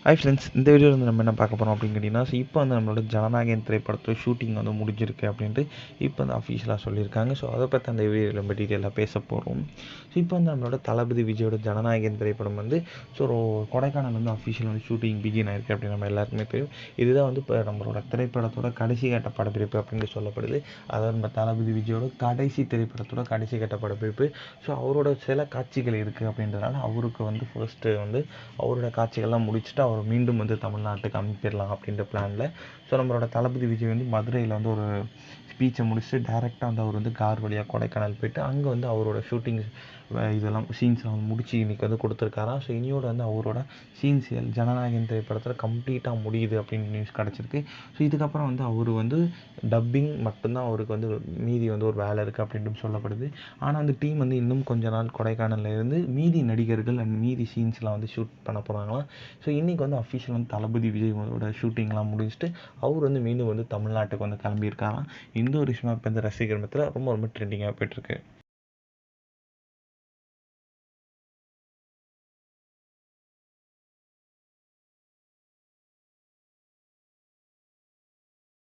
Hi friends, இந்த வீடியோவில் வந்து நம்ம என்ன பார்க்க போகிறோம் அப்படின்னு கேட்டிங்கன்னா, இப்போ வந்து நம்மளோட ஜனநாயகன் திரைப்படத்தோட ஷூட்டிங் வந்து முடிஞ்சிருக்கு அப்படின்ட்டு இப்போ வந்து அஃபீஷியலாக சொல்லியிருக்காங்க. ஸோ அதை பற்றி அந்த வீடியோவில் நம்ம டீட்டெயிலாக பேச போகிறோம். ஸோ இப்போ வந்து நம்மளோட தளபதி விஜயோட ஜனநாயகன் திரைப்படம் வந்து கொடைக்கானல் வந்து அஃபீஷியல் வந்து ஷூட்டிங் பிகின் ஆயிருக்கு அப்படின்னு நம்ம எல்லாருக்குமே தெரியும். இதுதான் வந்து இப்போ நம்மளோட திரைப்படத்தோட கடைசி கட்ட படப்பிடிப்பு அப்படின்னு சொல்லப்படுது. அதாவது நம்ம தளபதி விஜயோட கடைசி திரைப்படத்தோட கடைசி கட்ட படப்பிடிப்பு. ஸோ அவரோட சில காட்சிகள் இருக்குது அப்படின்றதுனால அவருக்கு வந்து ஃபர்ஸ்ட்டு வந்து அவரோட காட்சிகள்லாம் முடிச்சுட்டு அவர் மீண்டும் வந்து தமிழ்நாட்டுக்கு அனுப்பிடலாம் அப்படின்ற பிளானில். ஸோ நம்மளோட தளபதி விஜய் வந்து மதுரையில் வந்து ஒரு ஸ்பீச்சை முடிச்சுட்டு டேரெக்டாக வந்து அவர் வந்து கார் வழியாக கொடைக்கானல் போயிட்டு அங்கே வந்து அவரோட ஷூட்டிங் இதெல்லாம் சீன்ஸ்லாம் வந்து முடிச்சு இன்றைக்கி வந்து கொடுத்துருக்காராம். ஸோ இனியோட வந்து அவரோட சீன்ஸ் ஜனநாயகன் திரைப்படத்தில் கம்ப்ளீட்டாக முடியுது அப்படின்னு நியூஸ் கிடச்சிருக்கு. ஸோ இதுக்கப்புறம் வந்து அவர் வந்து டப்பிங் மட்டும்தான் அவருக்கு வந்து மீதி வந்து ஒரு வேலை இருக்குது அப்படின்ட்டு சொல்லப்படுது. ஆனால் அந்த டீம் வந்து இன்னும் கொஞ்ச நாள் கொடைக்கானலில் இருந்து மீதி நடிகர்கள் அண்ட் மீதி சீன்ஸ்லாம் வந்து ஷூட் பண்ண போகிறாங்களாம். ஸோ இன்றைக்கி வந்து அஃபிஷியல் வந்து தளபதி விஜயோட ஷூட்டிங்லாம் முடிச்சுட்டு அவர் வந்து மீண்டும் வந்து தமிழ்நாட்டுக்கு வந்து கிளம்பியிருக்காராம். இந்த ஒரு விஷயமா இப்போ இந்த ரசிகர் மத்தியில் ரொம்ப ரொம்ப ட்ரெண்டிங்காக போய்ட்டுருக்கு.